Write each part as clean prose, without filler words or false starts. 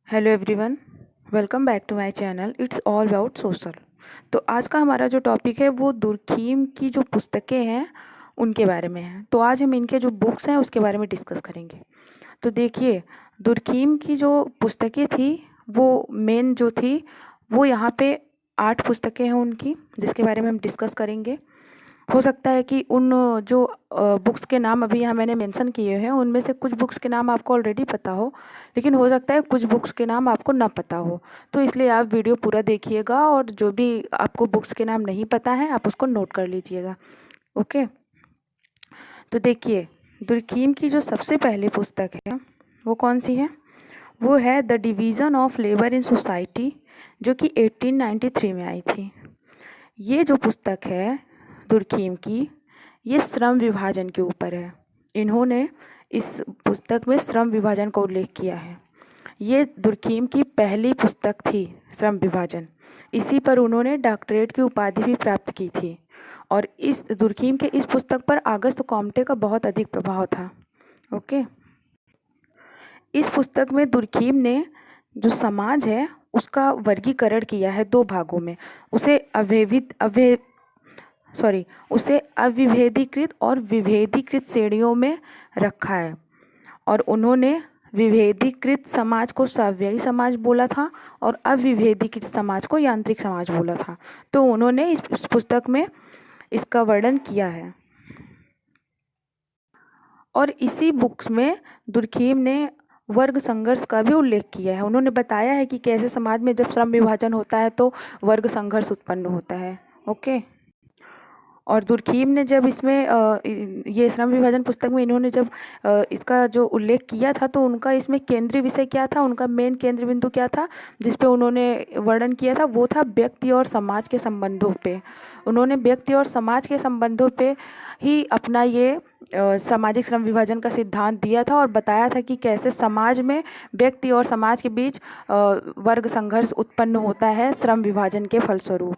Hello everyone, welcome back to my channel. It's all about social. तो आज का हमारा जो टॉपिक है वो दुर्खीम की जो पुस्तकें हैं उनके बारे में है। तो आज हम इनके जो बुक्स हैं उसके बारे में डिस्कस करेंगे। तो देखिए, दुर्खीम की जो पुस्तकें थी वो मेन जो थी वो यहाँ पे 8 पुस्तकें हैं उनकी, जिसके बारे में हम डिस्कस करेंगे। हो सकता है कि उन जो बुक्स के नाम अभी यहाँ मैंने मेंशन किए हैं उनमें से कुछ बुक्स के नाम आपको ऑलरेडी पता हो, लेकिन हो सकता है कुछ बुक्स के नाम आपको ना पता हो। तो इसलिए आप वीडियो पूरा देखिएगा और जो भी आपको बुक्स के नाम नहीं पता है आप उसको नोट कर लीजिएगा। ओके, तो देखिए, दुर्खीम की जो सबसे पहली पुस्तक है वो कौन सी है? वो है the division of labour in society, जो कि 1893 में आई थी। ये जो पुस्तक है दुर्खीम की, ये श्रम विभाजन के ऊपर है। इन्होंने इस पुस्तक में श्रम विभाजन का उल्लेख किया है। ये दुर्खीम की पहली पुस्तक थी, श्रम विभाजन। इसी पर उन्होंने डॉक्टरेट की उपाधि भी प्राप्त की थी। और इस दुर्खीम के इस पुस्तक पर अगस्त कॉम्टे का बहुत अधिक प्रभाव था। ओके, इस पुस्तक में दुर्खीम ने जो समाज है उसका वर्गीकरण किया है 2 भागों में। उसे उसे अविभेदीकृत और विभेदीकृत श्रेणियों में रखा है। और उन्होंने विभेदीकृत समाज को सव्ययी समाज बोला था और अविभेदीकृत समाज को यांत्रिक समाज बोला था। तो उन्होंने इस पुस्तक में इसका वर्णन किया है। और इसी बुक्स में दुर्खीम ने वर्ग संघर्ष का भी उल्लेख किया है। उन्होंने बताया है कि कैसे समाज में जब श्रम विभाजन होता है तो वर्ग संघर्ष उत्पन्न होता है। ओके, और दुर्खीम ने जब इसमें ये श्रम विभाजन पुस्तक में इन्होंने जब इसका जो उल्लेख किया था तो उनका इसमें केंद्रीय विषय क्या था, उनका मेन केंद्र बिंदु क्या था जिस पे उन्होंने वर्णन किया था, वो था व्यक्ति और समाज के संबंधों पे। उन्होंने व्यक्ति और समाज के संबंधों पे ही अपना ये सामाजिक श्रम विभाजन का सिद्धांत दिया था और बताया था कि कैसे समाज में व्यक्ति और समाज के बीच वर्ग संघर्ष उत्पन्न होता है श्रम विभाजन के फलस्वरूप।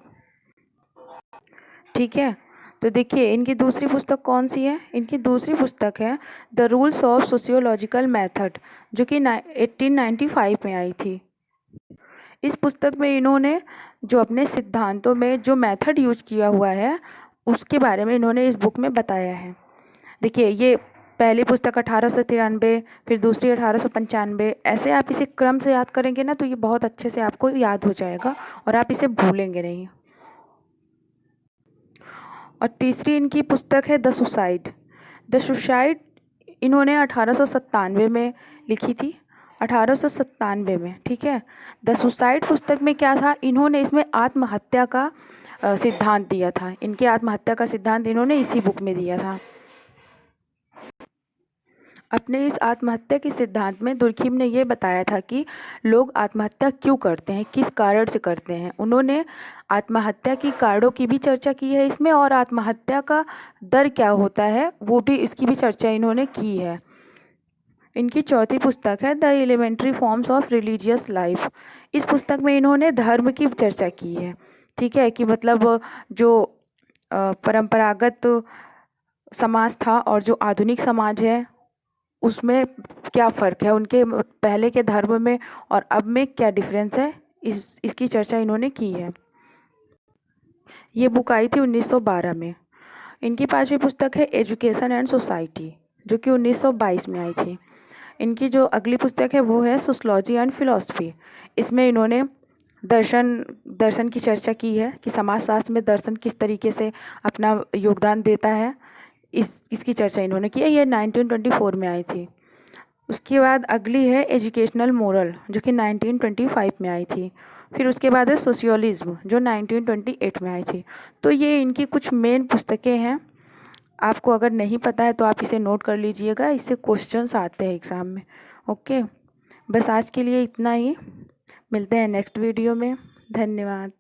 ठीक है, तो देखिए इनकी दूसरी पुस्तक कौन सी है? इनकी दूसरी पुस्तक है the rules of sociological method, जो कि 1895 में आई थी। इस पुस्तक में इन्होंने जो अपने सिद्धांतों में जो मेथड यूज किया हुआ है उसके बारे में इन्होंने इस बुक में बताया है। देखिए, ये पहली पुस्तक 1893, फिर दूसरी 1895, ऐसे आप इसे क्रम से याद करेंगे ना तो ये बहुत अच्छे से आपको याद हो जाएगा और आप इसे भूलेंगे नहीं। और तीसरी इनकी पुस्तक है द सुसाइड। द सुसाइड इन्होंने 1897 में लिखी थी, 1897 में। ठीक है, द सुसाइड पुस्तक में क्या था, इन्होंने इसमें आत्महत्या का सिद्धांत दिया था। इनके आत्महत्या का सिद्धांत इन्होंने इसी बुक में दिया था। अपने इस आत्महत्या के सिद्धांत में दुर्खीम ने ये बताया था कि लोग आत्महत्या क्यों करते हैं, किस कारण से करते हैं। उन्होंने आत्महत्या की कारणों की भी चर्चा की है इसमें, और आत्महत्या का दर क्या होता है वो भी, इसकी भी चर्चा इन्होंने की है। इनकी चौथी पुस्तक है the elementary forms of religious life. इस पुस्तक में इन्होंने धर्म की चर्चा की है। ठीक है, कि मतलब जो परंपरागत समाज था और जो आधुनिक समाज है उसमें क्या फ़र्क है, उनके पहले के धर्म में और अब में क्या डिफरेंस है, इसकी चर्चा इन्होंने की है। ये बुक आई थी 1912 में। इनकी 5वीं पुस्तक है एजुकेशन एंड सोसाइटी, जो कि 1922 में आई थी। इनकी जो अगली पुस्तक है वो है सोशलॉजी एंड फिलॉसफी। इसमें इन्होंने दर्शन की चर्चा की है कि समाजशास्त्र में दर्शन किस तरीके से अपना योगदान देता है, इसकी चर्चा इन्होंने की है। ये 1924 में आई थी। उसके बाद अगली है एजुकेशनल मोरल, जो कि 1925 में आई थी। फिर उसके बाद है सोशियोलिज्म, जो 1928 में आई थी। तो ये इनकी कुछ मेन पुस्तकें हैं। आपको अगर नहीं पता है तो आप इसे नोट कर लीजिएगा, इससे क्वेश्चंस आते हैं एग्ज़ाम में। ओके, बस आज के लिए इतना ही। मिलते हैं नेक्स्ट वीडियो में। धन्यवाद।